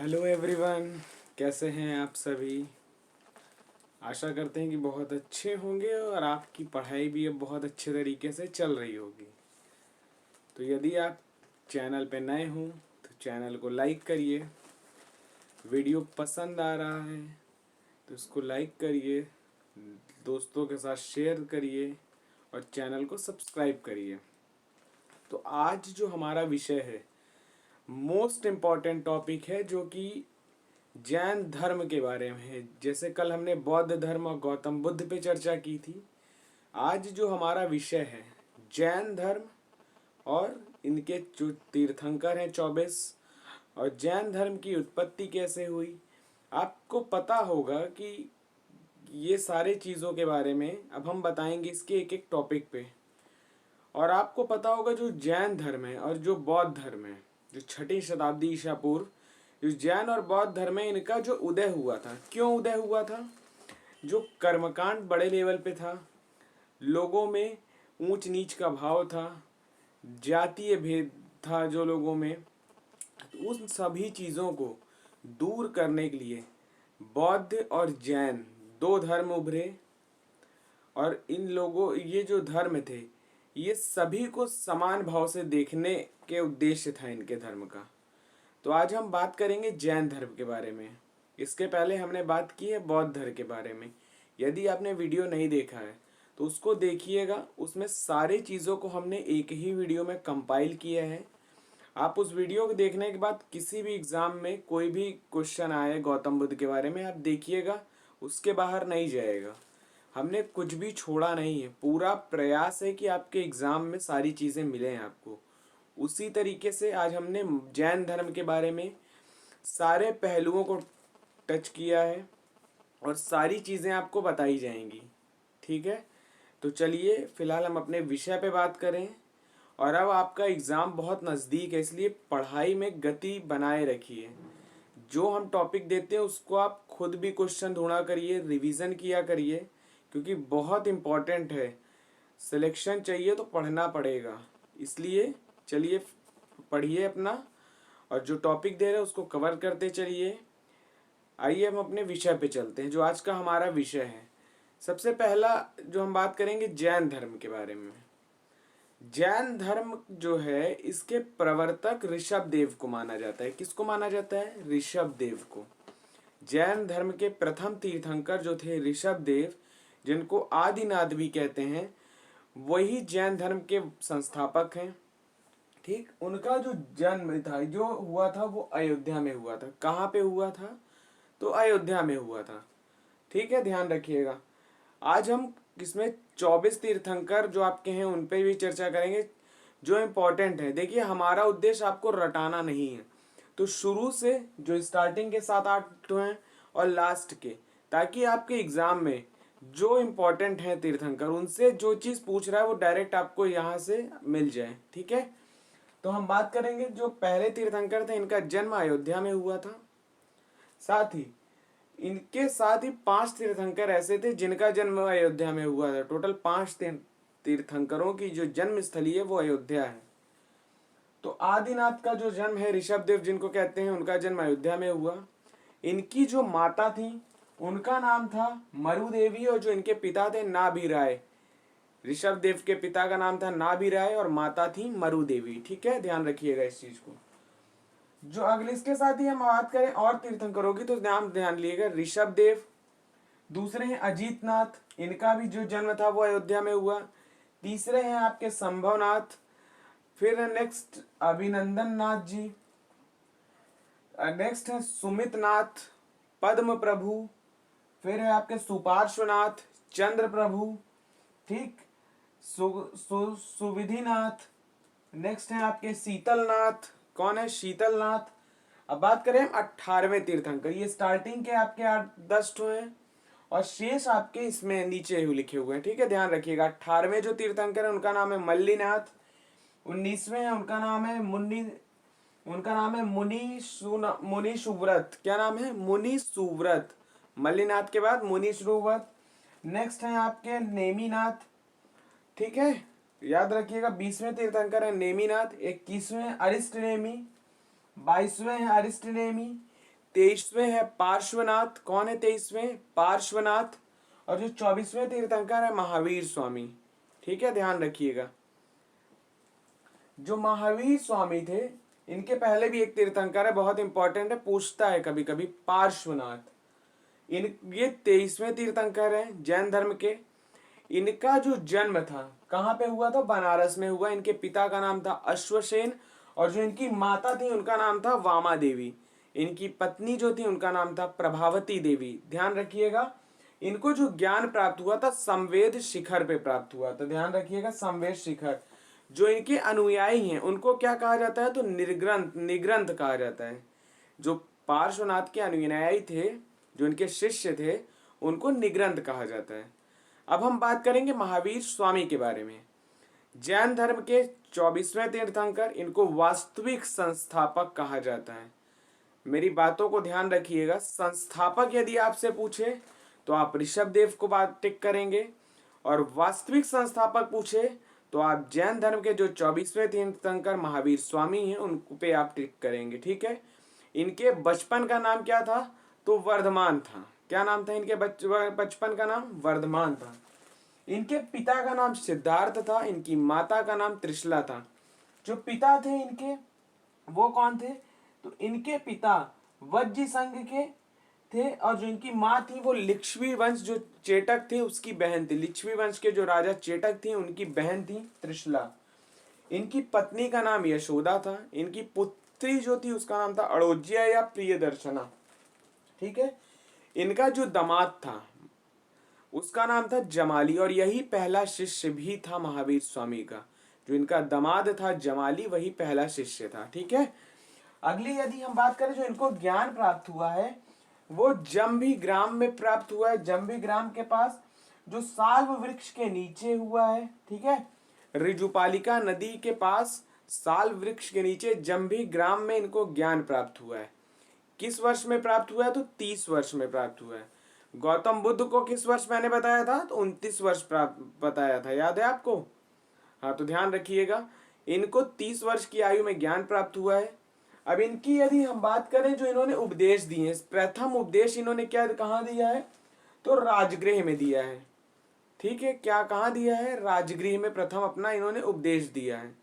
Hello everyone, कैसे हैं आप सभी। आशा करते हैं कि बहुत अच्छे होंगे और आपकी पढ़ाई भी अब बहुत अच्छे तरीके से चल रही होगी। तो यदि आप चैनल पे नए हों तो चैनल को लाइक करिए। वीडियो पसंद आ रहा है तो इसको लाइक करिए, दोस्तों के साथ शेयर करिए और चैनल को सब्सक्राइब करिए। तो आज जो हमारा विषय है, मोस्ट इम्पॉर्टेंट टॉपिक है, जो कि जैन धर्म के बारे में है। जैसे कल हमने बौद्ध धर्म और गौतम बुद्ध पे चर्चा की थी, आज जो हमारा विषय है जैन धर्म और इनके जो तीर्थंकर हैं 24, और जैन धर्म की उत्पत्ति कैसे हुई। आपको पता होगा कि ये सारे चीज़ों के बारे में अब हम बताएंगे इसके एक एक टॉपिक पे। और आपको पता होगा जो जैन धर्म है और जो बौद्ध धर्म है, जो 6ठी शताब्दी ईसा पूर्व, जो जैन और बौद्ध धर्म है, इनका जो उदय हुआ था, क्यों उदय हुआ था। जो कर्मकांड बड़े लेवल पे था, लोगों में ऊंच नीच का भाव था, जातीय भेद था जो लोगों में, तो उन सभी चीज़ों को दूर करने के लिए बौद्ध और जैन दो धर्म उभरे। और इन लोगों, ये जो धर्म थे, ये सभी को समान भाव से देखने के उद्देश्य था इनके धर्म का। तो आज हम बात करेंगे जैन धर्म के बारे में। इसके पहले हमने बात की है बौद्ध धर्म के बारे में। यदि आपने वीडियो नहीं देखा है तो उसको देखिएगा, उसमें सारी चीज़ों को हमने एक ही वीडियो में कंपाइल किया है। आप उस वीडियो को देखने के बाद किसी भी एग्ज़ाम में कोई भी क्वेश्चन आए गौतम बुद्ध के बारे में, आप देखिएगा, उसके बाहर नहीं जाएगा। हमने कुछ भी छोड़ा नहीं है, पूरा प्रयास है कि आपके एग्ज़ाम में सारी चीज़ें मिलें आपको। उसी तरीके से आज हमने जैन धर्म के बारे में सारे पहलुओं को टच किया है और सारी चीज़ें आपको बताई जाएंगी। ठीक है, तो चलिए फिलहाल हम अपने विषय पे बात करें। और अब आपका एग्ज़ाम बहुत नज़दीक है, इसलिए पढ़ाई में गति बनाए रखिए। जो हम टॉपिक देते हैं उसको आप खुद भी क्वेश्चन ढूंढा करिए, रिवीजन किया करिए, क्योंकि बहुत इम्पोर्टेंट है। सिलेक्शन चाहिए तो पढ़ना पड़ेगा, इसलिए चलिए पढ़िए अपना, और जो टॉपिक दे रहे हैं उसको कवर करते चलिए। आइए हम अपने विषय पे चलते हैं, जो आज का हमारा विषय है। सबसे पहला जो हम बात करेंगे जैन धर्म के बारे में। जैन धर्म जो है, इसके प्रवर्तक ऋषभ देव को माना जाता है। किसको माना जाता है? ऋषभ देव को। जैन धर्म के प्रथम तीर्थंकर जो थे ऋषभ देव, जिनको आदिनाथ भी कहते हैं, वही जैन धर्म के संस्थापक हैं। ठीक, उनका जो जन्म था, जो हुआ था, वो अयोध्या में हुआ था। कहाँ पे हुआ था? तो अयोध्या में हुआ था। ठीक है, ध्यान रखिएगा। आज हम इसमें 24 तीर्थंकर जो आपके हैं उन पे भी चर्चा करेंगे, जो इम्पोर्टेंट है। देखिए, हमारा उद्देश्य आपको रटाना नहीं है, तो शुरू से जो स्टार्टिंग के 7-8 हैं और लास्ट के, ताकि आपके एग्जाम में जो इम्पोर्टेंट है तीर्थंकर, उनसे जो चीज़ पूछ रहा है वो डायरेक्ट आपको यहाँ से मिल जाए। ठीक है, तो हम बात करेंगे जो पहले तीर्थंकर थे, इनका जन्म अयोध्या में हुआ था। साथ ही इनके साथ ही 5 तीर्थंकर ऐसे थे जिनका जन्म अयोध्या में हुआ था। टोटल 5 तीर्थंकरों की जो जन्म स्थली है वो अयोध्या है। तो आदिनाथ का जो जन्म है, ऋषभ देव जिनको कहते हैं, उनका जन्म अयोध्या में हुआ। इनकी जो माता थी उनका नाम था मरु देवी, और जो इनके पिता थे नाभि राय। ऋषभ देव के पिता का नाम था नाभि राय और माता थी मरु देवी। ठीक है, ध्यान रखिएगा इस चीज को। जो अगले इसके साथ ही हम बात करें और तीर्थंकरों की, तो नाम ध्यान लिएगा। ऋषभ देव, दूसरे हैं अजीत नाथ, इनका भी जो जन्म था वो अयोध्या में हुआ। तीसरे हैं आपके संभवनाथ। फिर नेक्स्ट अभिनंदन नाथ जी। नेक्स्ट है सुमित नाथ, पद्म प्रभु। फिर है आपके सुपार्श्वनाथ, चंद्र प्रभु। ठीक, सुविधिनाथ। नेक्स्ट है आपके शीतलनाथ। कौन है? शीतलनाथ। अब बात करें 18वें तीर्थंकर, ये स्टार्टिंग के आपके 8-10 ठो हैं और शेष आपके इसमें नीचे ही लिखे हुए हैं। ठीक है, ध्यान रखिएगा। 18वें जो तीर्थंकर है उनका नाम है मल्लीनाथ। 19वें है उनका नाम है मुनि सुव्रत। क्या नाम है? मुनि सुव्रत। मल्लीनाथ के बाद मुनि सुव्रत। नेक्स्ट है आपके नेमिनाथ। ठीक है, याद रखिएगा। 20वें तीर्थंकर है नेमिनाथ। 21वें अरिष्ट नेमि। 22वें है अरिष्ट नेमि। 23वें है पार्श्वनाथ। कौन है 23वें? पार्श्वनाथ। और जो 24वें तीर्थंकर है महावीर स्वामी। ठीक है, ध्यान रखिएगा। जो महावीर स्वामी थे, इनके पहले भी एक तीर्थंकर है, बहुत इंपॉर्टेंट है, पूछता है कभी कभी, पार्श्वनाथ। ये 23वें तीर्थंकर हैं जैन धर्म के। इनका जो जन्म था कहाँ पे हुआ था? बनारस में हुआ। इनके पिता का नाम था अश्वसेन और जो इनकी माता थी उनका नाम था वामा देवी। इनकी पत्नी जो थी उनका नाम था प्रभावती देवी। ध्यान रखिएगा। इनको जो ज्ञान प्राप्त हुआ था संवेद शिखर पे प्राप्त हुआ था। ध्यान रखिएगा, संवेद शिखर। जो इनके अनुयायी हैं उनको क्या कहा जाता है? तो निर्ग्रंथ, निग्रंथ कहा जाता है। जो पार्श्वनाथ के अनुयायी थे, जो इनके शिष्य थे, उनको निग्रंथ कहा जाता है। अब हम बात करेंगे महावीर स्वामी के बारे में। जैन धर्म के 24वें तीर्थंकर, इनको वास्तविक संस्थापक कहा जाता है। मेरी बातों को ध्यान रखिएगा। संस्थापक यदि आपसे पूछे तो आप ऋषभ देव को बात टिक करेंगे, और वास्तविक संस्थापक पूछे तो आप जैन धर्म के जो 24वें तीर्थंकर महावीर स्वामी हैं उन पे आप टिक करेंगे। ठीक है। इनके बचपन का नाम क्या था? तो वर्धमान था। क्या नाम था इनके बचपन का नाम? वर्धमान था। इनके पिता का नाम सिद्धार्थ था। इनकी माता का नाम त्रिशला था। जो पिता थे इनके, वो कौन थे? तो इनके पिता वज्जी संघ के थे, और जो इनकी माँ थी वो लिच्छवी वंश जो चेटक थे उसकी बहन थी। लिच्छवी वंश के जो राजा चेटक थी उनकी बहन थी त्रिशला। इनकी पत्नी का नाम यशोदा था। इनकी पुत्री जो थी उसका नाम था अड़ोज्या या प्रियदर्शना। ठीक है। इनका जो दामाद था उसका नाम था जमाली, और यही पहला शिष्य भी था महावीर स्वामी का। जो इनका दामाद था जमाली, वही पहला शिष्य था। ठीक है। अगली यदि हम बात करें, जो इनको ज्ञान प्राप्त हुआ है वो जम्भी ग्राम में प्राप्त हुआ है। जम्भी ग्राम के पास जो साल्व वृक्ष के नीचे हुआ है। ठीक है। ऋजुपालिका नदी के पास साल्व वृक्ष के नीचे जम्भी ग्राम में इनको ज्ञान प्राप्त हुआ है। किस वर्ष में प्राप्त हुआ है? तो 30 वर्ष में प्राप्त हुआ है। गौतम बुद्ध को किस वर्ष मैंने बताया था? तो 29 वर्ष प्राप्त बताया था, याद है आपको? हाँ, तो ध्यान रखिएगा। इनको 30 वर्ष की आयु में ज्ञान प्राप्त हुआ है। अब इनकी यदि हम बात करें, जो इन्होंने उपदेश दिए, प्रथम उपदेश इन्होंने क्या कहाँ दिया है? तो राजगृह में दिया है। ठीक है। क्या कहाँ दिया है? राजगृह में प्रथम अपना इन्होंने उपदेश दिया है।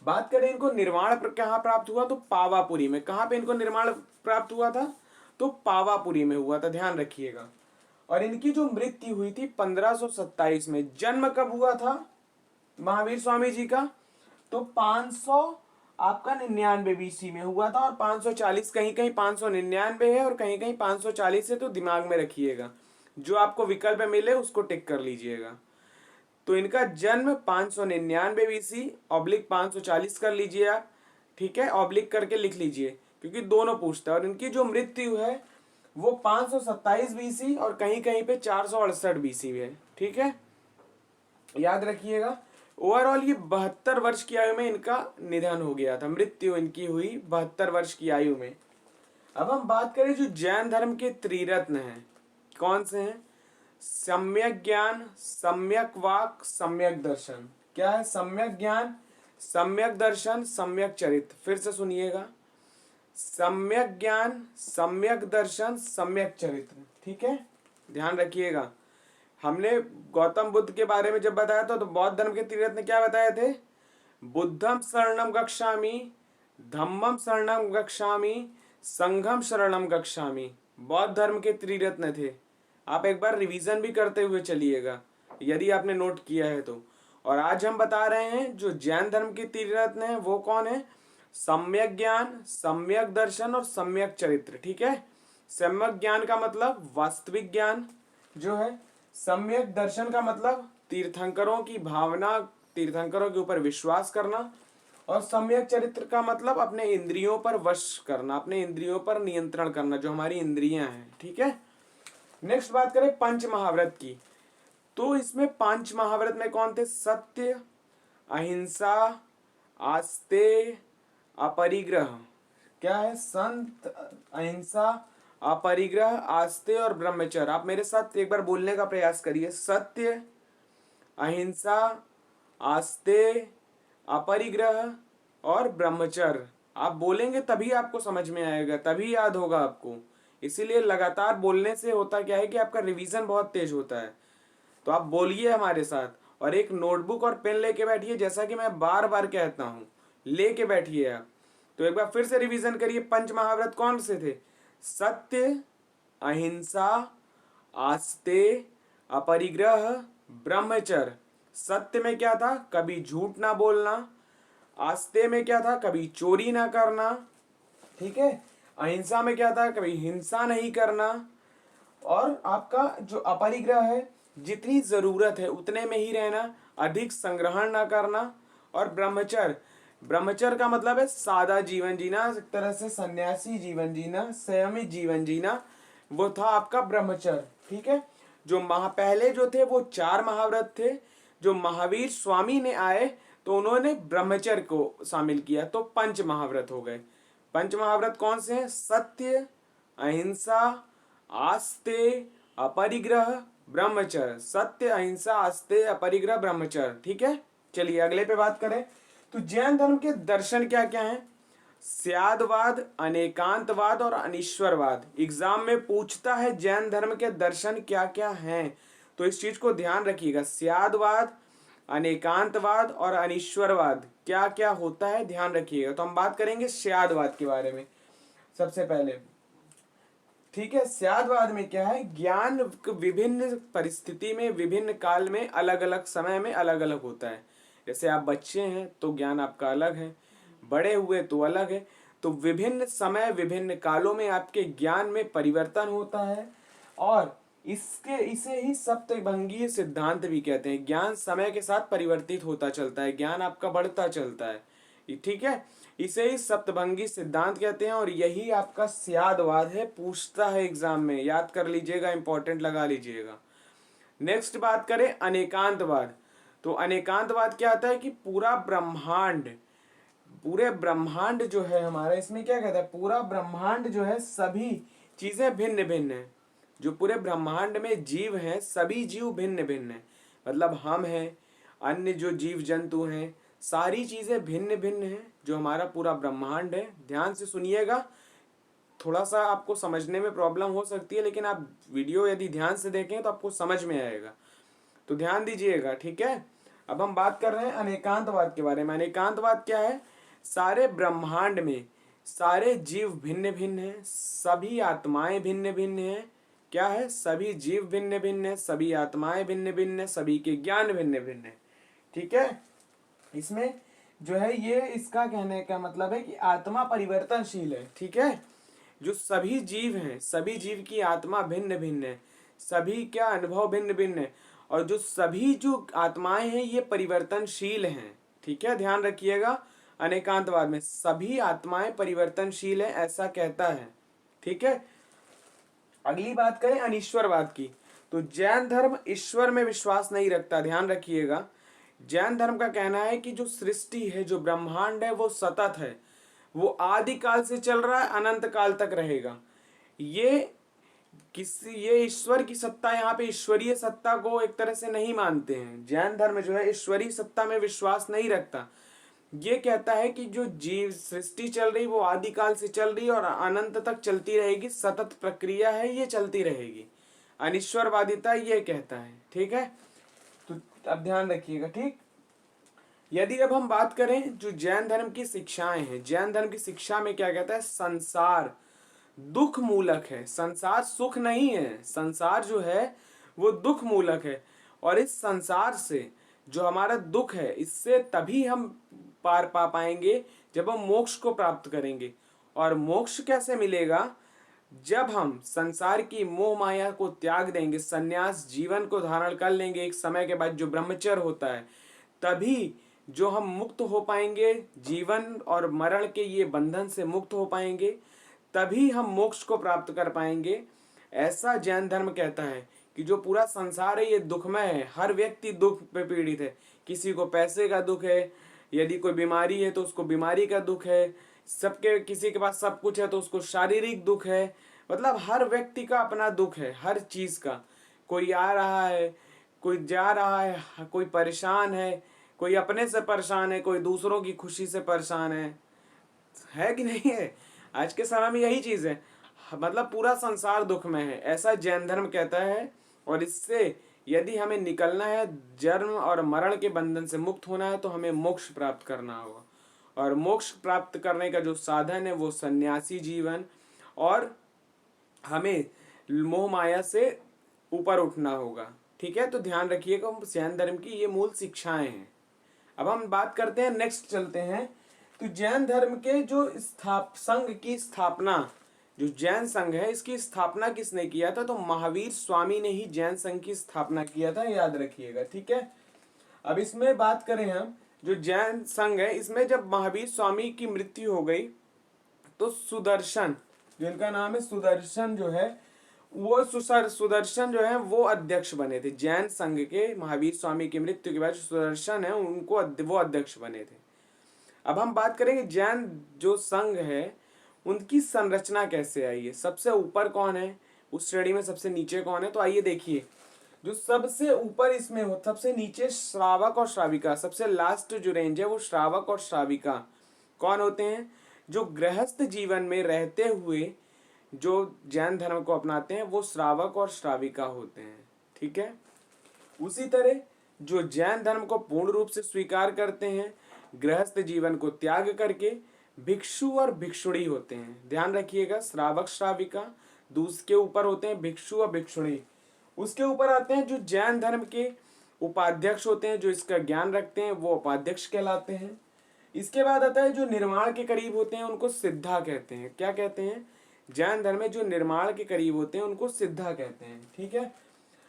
बात करें इनको निर्वाण कहाँ प्राप्त हुआ? तो पावापुरी में। कहाँ पे इनको निर्वाण प्राप्त हुआ था? तो पावापुरी में हुआ था। ध्यान रखिएगा। और इनकी जो मृत्यु हुई थी 1527 में। जन्म कब हुआ था महावीर स्वामी जी का? तो 500 आपका 99 BC में हुआ था, और 540, कहीं कहीं 599 है और कहीं कहीं 540 है, तो दिमाग में रखिएगा। जो आपको विकल्प मिले उसको टिक कर लीजिएगा। तो इनका जन्म 599 BC ऑब्लिक 540 कर लीजिए आप। ठीक है, ऑब्लिक करके लिख लीजिए क्योंकि दोनों पूछता है। और इनकी जो मृत्यु है वो 527 BC और कहीं कहीं पे 468 BC है। ठीक है, याद रखिएगा। ओवरऑल ये 72 वर्ष की आयु में इनका निधन हो गया था। मृत्यु इनकी हुई 72 वर्ष की आयु में। अब हम बात करें जो जैन धर्म के त्रिरत्न हैं, कौन से हैं? सम्यक ज्ञान, सम्यक वाक, सम्यक दर्शन। क्या है? सम्यक ज्ञान, सम्यक दर्शन, सम्यक चरित्र। फिर से सुनिएगा, सम्यक ज्ञान, सम्यक दर्शन, सम्यक चरित्र। ठीक है, ध्यान रखिएगा। हमने गौतम बुद्ध के बारे में जब बताया था तो बौद्ध धर्म के त्रिरत्न क्या बताए थे? बुद्धम शरणम गच्छामि, धम्मम शरणम गच्छामि, संघम शरणम गच्छामि। बौद्ध धर्म के त्रिरत्न थे। आप एक बार रिवीजन भी करते हुए चलिएगा यदि आपने नोट किया है तो। और आज हम बता रहे हैं जो जैन धर्म के त्रिरत्न है वो कौन है? सम्यक ज्ञान, सम्यक दर्शन और सम्यक चरित्र। ठीक है, सम्यक ज्ञान का मतलब वास्तविक ज्ञान जो है, सम्यक दर्शन का मतलब तीर्थंकरों की भावना, तीर्थंकरों के ऊपर विश्वास करना, और सम्यक चरित्र का मतलब अपने इंद्रियों पर वश करना, अपने इंद्रियों पर नियंत्रण करना, जो हमारी इंद्रियां हैं। ठीक है, नेक्स्ट बात करें पंच महाव्रत की। तो इसमें पंच महाव्रत में कौन थे? सत्य, अहिंसा, आस्ते, अपरिग्रह। क्या है? संत, अहिंसा, अपरिग्रह, आस्ते और ब्रह्मचर्य। आप मेरे साथ एक बार बोलने का प्रयास करिए। सत्य, अहिंसा, आस्ते, अपरिग्रह और ब्रह्मचर्य। आप बोलेंगे तभी आपको समझ में आएगा, तभी याद होगा आपको। इसीलिए लगातार बोलने से होता क्या है कि आपका रिवीजन बहुत तेज होता है। तो आप बोलिए हमारे साथ और एक नोटबुक और पेन लेके बैठिए, जैसा कि मैं बार बार कहता हूँ, लेके बैठिए आप। तो एक बार फिर से रिवीजन करिए। पंच महाव्रत कौन से थे? सत्य, अहिंसा, आस्ते, अपरिग्रह, ब्रह्मचर्य। सत्य में क्या था? कभी झूठ ना बोलना। आस्ते में क्या था? कभी चोरी ना करना। ठीक है। अहिंसा में क्या था? कभी हिंसा नहीं करना। और आपका जो अपरिग्रह है, जितनी जरूरत है उतने में ही रहना, अधिक संग्रहण ना करना। और ब्रह्मचर्य, ब्रह्मचर्य का मतलब है सादा जीवन जीना, एक तरह से सन्यासी जीवन जीना, संयमित जीवन जीना, वो था आपका ब्रह्मचर्य। ठीक है। जो पहले जो थे वो 4 महाव्रत थे। जो महावीर स्वामी ने आए तो उन्होंने ब्रह्मचर्य को शामिल किया, तो 5 महाव्रत हो गए। 5 महाव्रत कौन से हैं? सत्य, अहिंसा, आस्ते, अपरिग्रह, ब्रह्मचर्य। सत्य, अहिंसा, आस्ते, अपरिग्रह, ब्रह्मचर्य। ठीक है। चलिए अगले पे बात करें। तो जैन धर्म के दर्शन क्या क्या हैं? स्यादवाद, अनेकांतवाद और अनीश्वरवाद। एग्जाम में पूछता है जैन धर्म के दर्शन क्या क्या हैं, तो इस चीज को ध्यान रखिएगा। स्यादवाद, अनेकांतवाद और अनीश्वरवाद क्या क्या होता है, ध्यान रखिएगा। तो हम बात करेंगे स्यादवाद के बारे में सबसे पहले। ठीक है। स्यादवाद में क्या है? ज्ञान विभिन्न परिस्थिति में, विभिन्न काल में, अलग अलग समय में अलग अलग होता है। जैसे आप बच्चे हैं तो ज्ञान आपका अलग है, बड़े हुए तो अलग है। तो विभिन्न समय, विभिन्न कालों में आपके ज्ञान में परिवर्तन होता है। और इसे ही सप्तभंगीय सिद्धांत भी कहते हैं। ज्ञान समय के साथ परिवर्तित होता चलता है, ज्ञान आपका बढ़ता चलता है। ठीक है। इसे ही सप्तभंगी सिद्धांत कहते हैं और यही आपका स्यादवाद है। पूछता है एग्जाम में, याद कर लीजिएगा, इंपॉर्टेंट लगा लीजिएगा। नेक्स्ट बात करें अनेकांतवाद। तो अनेकांतवाद क्या आता है कि पूरा ब्रह्मांड, पूरे ब्रह्मांड जो है हमारा, इसमें क्या कहता है? पूरा ब्रह्मांड जो है, सभी चीजें भिन्न भिन्न है। जो पूरे ब्रह्मांड में जीव हैं, सभी जीव भिन्न भिन्न है। मतलब हम हैं, अन्य जो जीव जंतु हैं, सारी चीजें भिन्न भिन्न हैं। जो हमारा पूरा ब्रह्मांड है, ध्यान से सुनिएगा। थोड़ा सा आपको समझने में प्रॉब्लम हो सकती है, लेकिन आप वीडियो यदि ध्यान से देखें तो आपको समझ में आएगा। तो ध्यान दीजिएगा। ठीक है। अब हम बात कर रहे हैं अनेकांतवाद के बारे में। अनेकांतवाद क्या है? सारे ब्रह्मांड में सारे जीव भिन्न भिन्न हैं, सभी आत्माएं भिन्न भिन्न हैं। क्या है? सभी जीव भिन्न भिन्न है, सभी आत्माएं भिन्न भिन्न है, सभी के ज्ञान भिन्न भिन्न है। ठीक है। इसमें जो है, ये इसका कहने का मतलब है कि आत्मा परिवर्तनशील है। ठीक है। जो सभी जीव हैं, सभी जीव की आत्मा भिन्न भिन्न है, सभी का अनुभव भिन्न भिन्न है। और जो सभी जो आत्माएं हैं ये परिवर्तनशील हैं। ठीक है। ध्यान रखिएगा। अनेकांतवाद में सभी आत्माएं परिवर्तनशील है, ऐसा कहता है। ठीक है। अगली बात करें अनीश्वरवाद की। तो जैन धर्म ईश्वर में विश्वास नहीं रखता, ध्यान रखिएगा। जैन धर्म का कहना है कि जो सृष्टि है, जो ब्रह्मांड है, वो सतत है, वो आदि काल से चल रहा है, अनंत काल तक रहेगा। ये ईश्वर की सत्ता, यहाँ पे ईश्वरीय सत्ता को एक तरह से नहीं मानते हैं। जैन धर्म जो है ईश्वरीय सत्ता में विश्वास नहीं रखता। ये कहता है कि जो जीव सृष्टि चल रही वो आदिकाल से चल रही और अनंत तक चलती रहेगी, सतत प्रक्रिया है, ये चलती रहेगी। अनिश्वरवादिता ये कहता है। ठीक है। तो अब ध्यान रखिएगा। ठीक। यदि अब हम बात करें जो जैन धर्म की शिक्षाएं हैं, जैन धर्म की शिक्षा में क्या कहता है? संसार दुख मूलक है, संसार सुख नहीं है। संसार जो है वो दुख मूलक है। और इस संसार से जो हमारा दुख है, इससे तभी हम पार पा पाएंगे जब हम मोक्ष को प्राप्त करेंगे। और मोक्ष कैसे मिलेगा? जब हम संसार की मोह माया को त्याग देंगे, संन्यास जीवन को धारण कर लेंगे एक समय के बाद, जो ब्रह्मचर्य होता है, तभी जो हम मुक्त हो पाएंगे, जीवन और मरण के ये बंधन से मुक्त हो पाएंगे, तभी हम मोक्ष को प्राप्त कर पाएंगे। ऐसा जैन धर्म कहता है कि जो पूरा संसार है ये दुखमय है, हर व्यक्ति दुख पे पीड़ित है। किसी को पैसे का दुख है, यदि कोई बीमारी है तो उसको बीमारी का दुख है, सबके किसी के पास सब कुछ है तो उसको शारीरिक दुख है। मतलब हर व्यक्ति का अपना दुख है, हर चीज का। कोई आ रहा है, कोई जा रहा है, कोई परेशान है, कोई अपने से परेशान है, कोई दूसरों की खुशी से परेशान है। है कि नहीं है? आज के समय में यही चीज है, मतलब पूरा संसार दुख में है, ऐसा जैन धर्म कहता है। और इससे यदि हमें निकलना है, जन्म और मरण के बंधन से मुक्त होना है, तो हमें मोक्ष प्राप्त करना होगा। और मोक्ष प्राप्त करने का जो साधन है वो सन्यासी जीवन, और हमें मोह माया से ऊपर उठना होगा। ठीक है, तो ध्यान रखिएगा, जैन धर्म की ये मूल शिक्षाएं हैं। अब हम बात करते हैं, नेक्स्ट चलते हैं। तो जैन धर्म के जो संघ की स्थापना, जो जैन संघ है इसकी स्थापना किसने किया था? तो महावीर स्वामी ने ही जैन संघ की स्थापना किया था, याद रखिएगा। ठीक है, अब इसमें बात करें हम, जो जैन संघ है इसमें जब महावीर स्वामी की मृत्यु हो गई तो सुदर्शन, जिनका नाम है सुदर्शन जो है, वो सुदर्शन जो है वो अध्यक्ष बने थे जैन संघ के। महावीर स्वामी की मृत्यु के बाद सुदर्शन है उनको वो अध्यक्ष बने थे। अब हम बात करेंगे जैन जो संघ है उनकी संरचना कैसे आई है, सबसे ऊपर कौन है, उस श्रेणी में सबसे नीचे कौन है। तो आइए देखिए, जो सबसे ऊपर इसमें हो, सबसे नीचे श्रावक और श्राविका, सबसे लास्ट जो रेंज है वो श्रावक और श्राविका कौन होते हैं? जो गृहस्थ जीवन में रहते हुए जो जैन धर्म को अपनाते हैं वो श्रावक और श्राविका होते हैं। ठीक है, उसी तरह जो जैन धर्म को पूर्ण रूप से स्वीकार करते हैं, गृहस्थ जीवन को त्याग करके भिक्षु और भिक्षुणी होते हैं। ध्यान रखिएगा, श्रावक श्राविका, दूसरे ऊपर होते हैं भिक्षु और भिक्षुणी। उसके ऊपर आते हैं जो जैन धर्म के उपाध्यक्ष होते हैं, जो इसका ज्ञान रखते हैं वो उपाध्यक्ष कहलाते हैं। इसके बाद आता है जो निर्माण के करीब होते हैं उनको सिद्धा कहते हैं। क्या कहते हैं? जैन धर्म में जो निर्माण के करीब होते हैं उनको सिद्धा कहते हैं। ठीक है,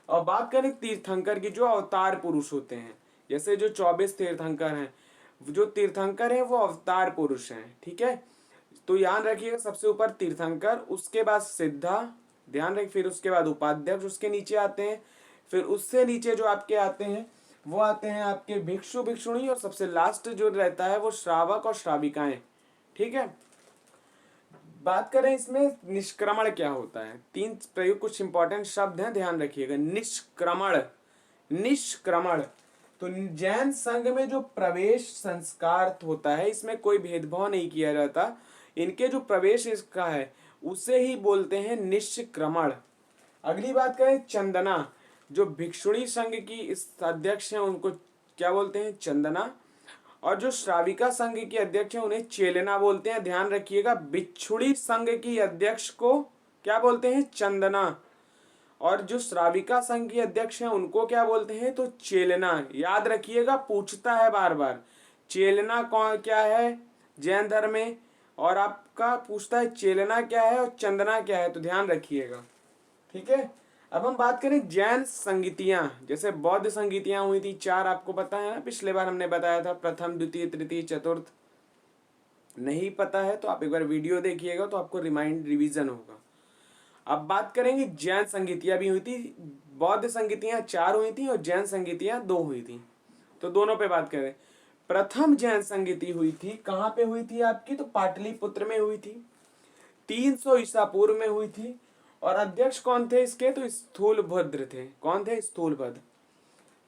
और बात करें तीर्थंकर की, जो अवतार पुरुष होते हैं, जैसे जो 24 तीर्थंकर हैं, जो तीर्थंकर हैं वो अवतार पुरुष हैं। ठीक है, तो याद रखिएगा, सबसे ऊपर तीर्थंकर, उसके बाद सिद्धा, ध्यान रखिए, फिर उसके बाद उपाध्यक्ष उसके नीचे आते हैं, फिर उससे नीचे जो आपके आते हैं वो आते हैं आपके भिक्षु भिक्षुणी, और सबसे लास्ट जो रहता है वो श्रावक और श्राविकाएं। ठीक है, बात करें इसमें निष्क्रमण क्या होता है, तीन प्रयोग कुछ इंपॉर्टेंट शब्द हैं, ध्यान रखिएगा। निष्क्रमण, निष्क्रमण, तो जैन संघ में जो प्रवेश संस्कार होता है इसमें कोई भेदभाव नहीं किया जाता, इनके जो प्रवेश इसका है उसे ही बोलते हैं निष्क्रमण। अगली बात करें चंदना, जो भिक्षुणी संघ की इस अध्यक्ष हैं उनको क्या बोलते हैं? चंदना। और जो श्राविका संघ की अध्यक्ष है उन्हें चेलना बोलते हैं। ध्यान रखिएगा, भिक्षुणी संघ की अध्यक्ष को क्या बोलते हैं? चंदना। और जो श्राविका संघ की अध्यक्ष है उनको क्या बोलते हैं? तो चेलना। याद रखिएगा, पूछता है बार बार चेलना कौन क्या है जैन धर्म में, और आपका पूछता है चेलना क्या है और चंदना क्या है, तो ध्यान रखिएगा। ठीक है, अब हम बात करें जैन संगीतियां, जैसे बौद्ध संगीतियां हुई थी 4, आपको पता है ना, पिछले बार हमने बताया था, प्रथम द्वितीय तृतीय चतुर्थ। नहीं पता है तो आप एक बार वीडियो देखिएगा तो आपको रिवीजन होगा। अब बात करेंगे जैन संगीतियां भी हुई थी, बौद्ध संगीतियां 4 हुई थी और जैन संगीतियां 2 हुई थी, तो दोनों पे बात करें। प्रथम जैन संगीति हुई थी, कहाँ पे हुई थी आपकी? तो पाटलिपुत्र में हुई थी, 300 ईसा पूर्व में हुई थी। और अध्यक्ष कौन थे इसके? तो स्थूलभद्र थे। कौन थे? स्थूलभद्र।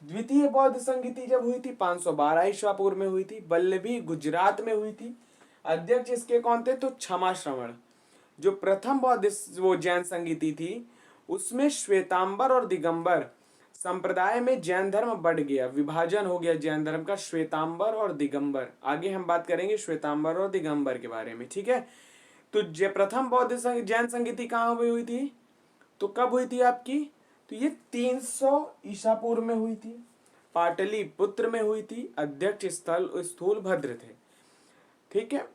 द्वितीय बौद्ध संगीति जब हुई थी 512 ईसा पूर्व में हुई थी, वल्लभी गुजरात में हुई थी। अध्यक्ष इसके कौन थे? तो क्षमा श्रवण। जो प्रथम बौद्ध वो जैन संगीति थी उसमें श्वेतांबर और दिगंबर संप्रदाय में जैन धर्म बढ़ गया, विभाजन हो गया जैन धर्म का, श्वेतांबर और दिगंबर। आगे हम बात करेंगे श्वेतांबर और दिगंबर के बारे में। ठीक है, तो प्रथम बौद्ध जैन संगीति कहाँ हुई थी? तो कब हुई थी आपकी? तो ये 300 ईसा पूर्व में हुई थी, पाटलिपुत्र में हुई थी, अध्यक्ष स्थल स्थूलभद्र थे। ठीक है,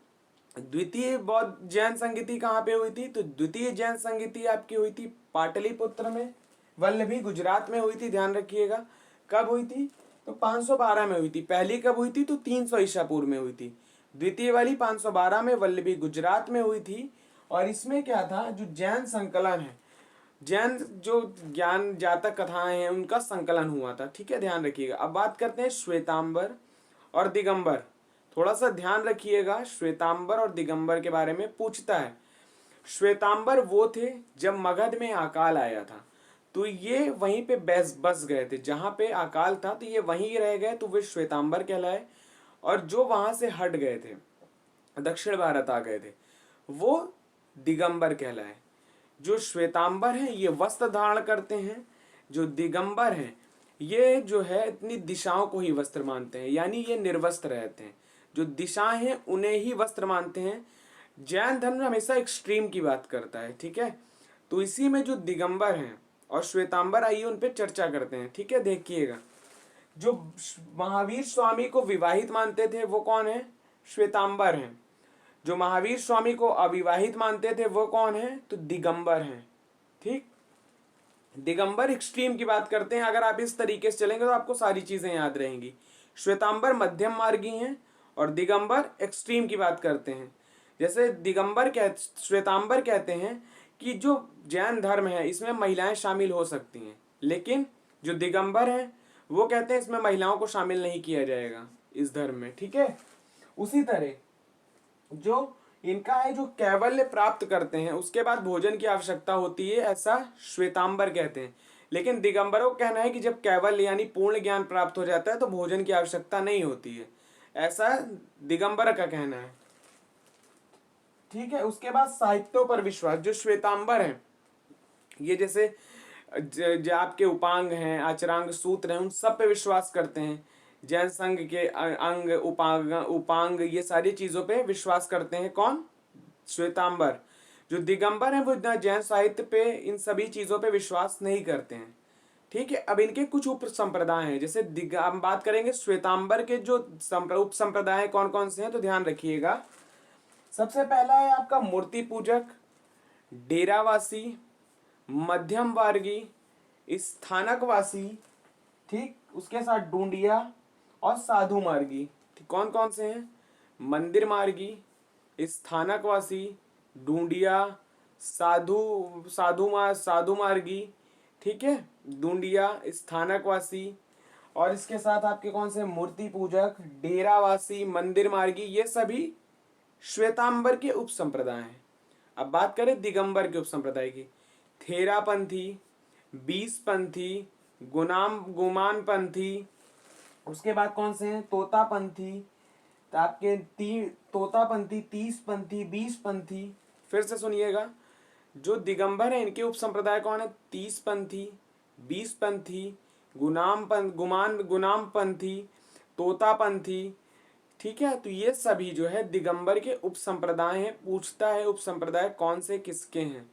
द्वितीय बौद्ध जैन संगीति कहाँ पे हुई थी? तो द्वितीय जैन संगीति आपकी हुई थी पाटलिपुत्र में, वल्लभी गुजरात में हुई थी। ध्यान रखिएगा, कब हुई थी? तो 512 में हुई थी। पहली कब हुई थी? तो 300 ईसा पूर्व में हुई थी। द्वितीय वाली 512 में वल्लभी गुजरात में हुई थी। और इसमें क्या था? जो जैन संकलन है, जैन जो ज्ञान जातक कथाएं हैं उनका संकलन हुआ था। ठीक है, ध्यान रखिएगा। अब बात करते हैं श्वेतांबर और दिगंबर। थोड़ा सा ध्यान रखिएगा, श्वेतांबर और दिगंबर के बारे में पूछता है। श्वेतांबर वो थे जब मगध में अकाल आया था तो ये वहीं पे बस गए थे, जहां पे अकाल था तो ये वहीं रह गए, तो वे श्वेतांबर कहलाए। और जो वहां से हट गए थे दक्षिण भारत आ गए थे, वो दिगंबर कहलाए। जो श्वेतांबर हैं ये वस्त्र धारण करते हैं, जो दिगंबर हैं ये जो है इतनी दिशाओं को ही वस्त्र मानते हैं, यानी ये निर्वस्त्र रहते हैं। जो दिशाएं हैं उन्हें ही वस्त्र मानते हैं। जैन धर्म हमेशा एक्सट्रीम की बात करता है, ठीक है। तो इसी में जो दिगंबर हैं और श्वेतांबर, आइए उन पर चर्चा करते हैं, ठीक है। देखिएगा, जो महावीर स्वामी को विवाहित मानते थे वो कौन है? श्वेतांबर हैं। जो महावीर स्वामी को अविवाहित मानते थे वो कौन है? तो दिगंबर हैं, ठीक। दिगंबर एक्सट्रीम की बात करते हैं। अगर आप इस तरीके से चलेंगे तो आपको सारी चीजें याद रहेंगी। श्वेतांबर मध्यम मार्गी हैं और दिगंबर एक्सट्रीम की बात करते हैं। जैसे श्वेतांबर कहते हैं कि जो जैन धर्म है इसमें महिलाएं शामिल हो सकती हैं, लेकिन जो दिगंबर हैं वो कहते हैं इसमें महिलाओं को शामिल नहीं किया जाएगा इस धर्म में, ठीक है। उसी तरह जो इनका है, जो कैवल्य प्राप्त करते हैं उसके बाद भोजन की आवश्यकता होती है, ऐसा श्वेतांबर कहते हैं। लेकिन दिगंबरों का कहना है कि जब कैवल्य यानी पूर्ण ज्ञान प्राप्त हो जाता है तो भोजन की आवश्यकता नहीं होती है, ऐसा दिगंबर का कहना है, ठीक है। उसके बाद साहित्यों पर विश्वास, जो श्वेतांबर हैं ये जैसे जो आपके उपांग हैं, आचरांग, सूत्र हैं, उन सब पे विश्वास करते हैं। जैन संघ के अंग, उपांग ये सारी चीजों पे विश्वास करते हैं। कौन? श्वेतांबर। जो दिगंबर हैं वो जैन साहित्य पे, इन सभी चीजों पे विश्वास नहीं करते हैं, ठीक है। अब इनके कुछ उप संप्रदाय हैं। जैसे हम बात करेंगे श्वेतांबर के जो उप संप्रदाय कौन कौन से हैं, तो ध्यान रखिएगा। सबसे पहला है आपका मूर्ति पूजक, डेरावासी, मध्यम वर्गी, स्थानकवासी, ठीक। उसके साथ डूंडिया और साधु मार्गी। ठीक, कौन कौन से हैं? मंदिर मार्गी, स्थानकवासी, डूंडिया, साधु मार्गी, ठीक है। डूंडिया, स्थानकवासी, और इसके साथ आपके कौन से? मूर्ति पूजक, डेरावासी, मंदिर मार्गी, ये सभी श्वेतांबर के उप संप्रदाय हैं। अब बात करें दिगंबर के उप संप्रदाय की। थेरापंथी, बीसपंथी, गुमानपंथी, उसके बाद कौन से हैं? तोतापंथी, तो आपके तोतापंथी, तीसपंथी, बीसपंथी। फिर से सुनिएगा, जो दिगंबर है इनके उप संप्रदाय कौन है? तीसपंथी, बीसपंथी, गुनामपंथी, तोतापंथी, ठीक है। तो ये सभी जो है दिगंबर के उप संप्रदाय हैं। पूछता है उप संप्रदाय कौन से किसके हैं,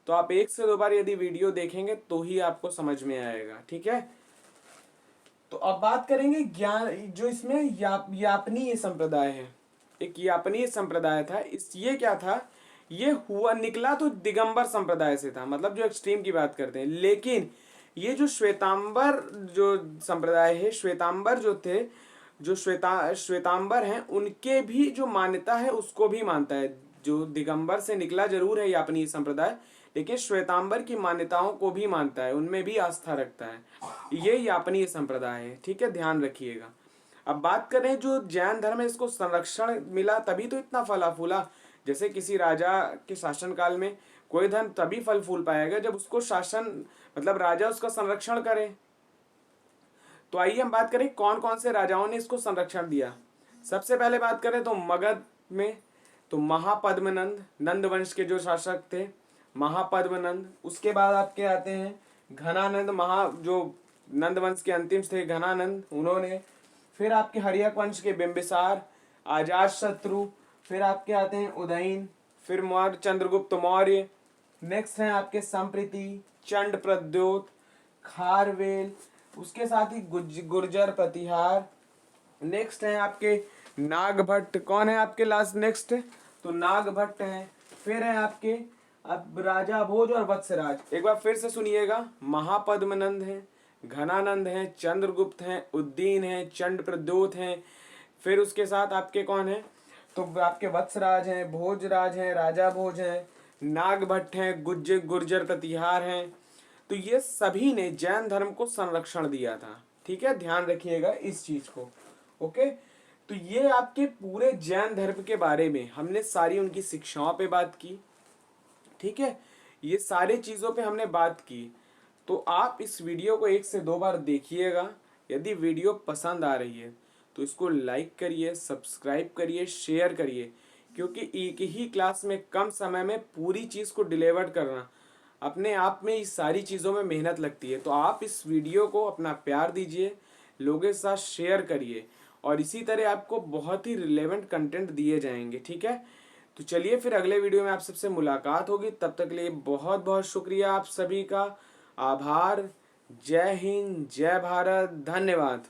तो आप 1 से 2 बार यदि वीडियो देखेंगे तो ही आपको समझ में आएगा, ठीक है। तो अब बात करेंगे ज्ञान, जो इसमें यापनीय संप्रदाय है। एक यापनीय संप्रदाय था, ये क्या था? ये हुआ निकला तो दिगंबर संप्रदाय से था, मतलब जो एक्सट्रीम की बात करते हैं। लेकिन ये जो श्वेतांबर जो संप्रदाय है, श्वेतांबर जो थे, जो श्वेतांबर हैं उनके भी जो मान्यता है उसको भी मानता है। जो दिगंबर से निकला जरूर है यापनीय संप्रदाय, लेकिन श्वेतांबर की मान्यताओं को भी मानता है, उनमें भी आस्था रखता है। ये यापनीय संप्रदाय है, ठीक है, ध्यान रखिएगा। अब बात करें जो जैन धर्म है, इसको संरक्षण मिला तभी तो इतना फला फूला। जैसे किसी राजा के शासन काल में कोई धर्म तभी फल फूल पाएगा जब उसको शासन, मतलब राजा उसका संरक्षण करे। तो आइए हम बात करें कौन कौन से राजाओं ने इसको संरक्षण दिया। सबसे पहले बात करें तो मगध में तो महापद्मनंद, नंद वंश के जो शासक थे, महापद्मनंद। उसके बाद आपके आते हैं घनानंद, जो नंद वंश के अंतिम थे घनानंद, उन्होंने। फिर आपके हर्यक वंश के बिंबिसार, अजातशत्रु। फिर आपके आते हैं उदयन, फिर चंद्रगुप्त मौर्य। नेक्स्ट हैं आपके संप्रीति, चंड प्रद्योत, खारवेल। उसके साथ ही गुर्जर प्रतिहार। नेक्स्ट है आपके नागभट्ट। कौन है आपके लास्ट नेक्स्ट? तो नागभट्ट हैं। फिर है आपके अब राजा भोज और वत्सराज। एक बार फिर से सुनिएगा, महापद्मनंद हैं, घनानंद हैं, चंद्रगुप्त हैं, उद्दीन हैं, चंड प्रद्योत हैं। फिर उसके साथ आपके कौन है? तो आपके वत्सराज हैं, भोजराज हैं, राजा भोज हैं, नागभट्ट हैं, गुर्जर प्रतिहार हैं। तो ये सभी ने जैन धर्म को संरक्षण दिया था, ठीक है, ध्यान रखिएगा इस चीज को। ओके, तो ये आपके पूरे जैन धर्म के बारे में हमने सारी उनकी शिक्षाओं पे बात की, ठीक है, ये सारी चीजों पे हमने बात की। तो आप इस वीडियो को 1 से 2 बार देखिएगा। यदि वीडियो पसंद आ रही है तो इसको लाइक करिए, सब्सक्राइब करिए, शेयर करिए, क्योंकि एक ही क्लास में कम समय में पूरी चीज़ को डिलीवर करना अपने आप में इस सारी चीज़ों में मेहनत लगती है। तो आप इस वीडियो को अपना प्यार दीजिए, लोगों के साथ शेयर करिए और इसी तरह आपको बहुत ही रिलेवेंट कंटेंट दिए जाएंगे। ठीक है, तो चलिए फिर अगले वीडियो में आप सबसे मुलाकात होगी। तब तक के लिए बहुत बहुत शुक्रिया आप सभी का, आभार। जय हिंद, जय भारत, धन्यवाद।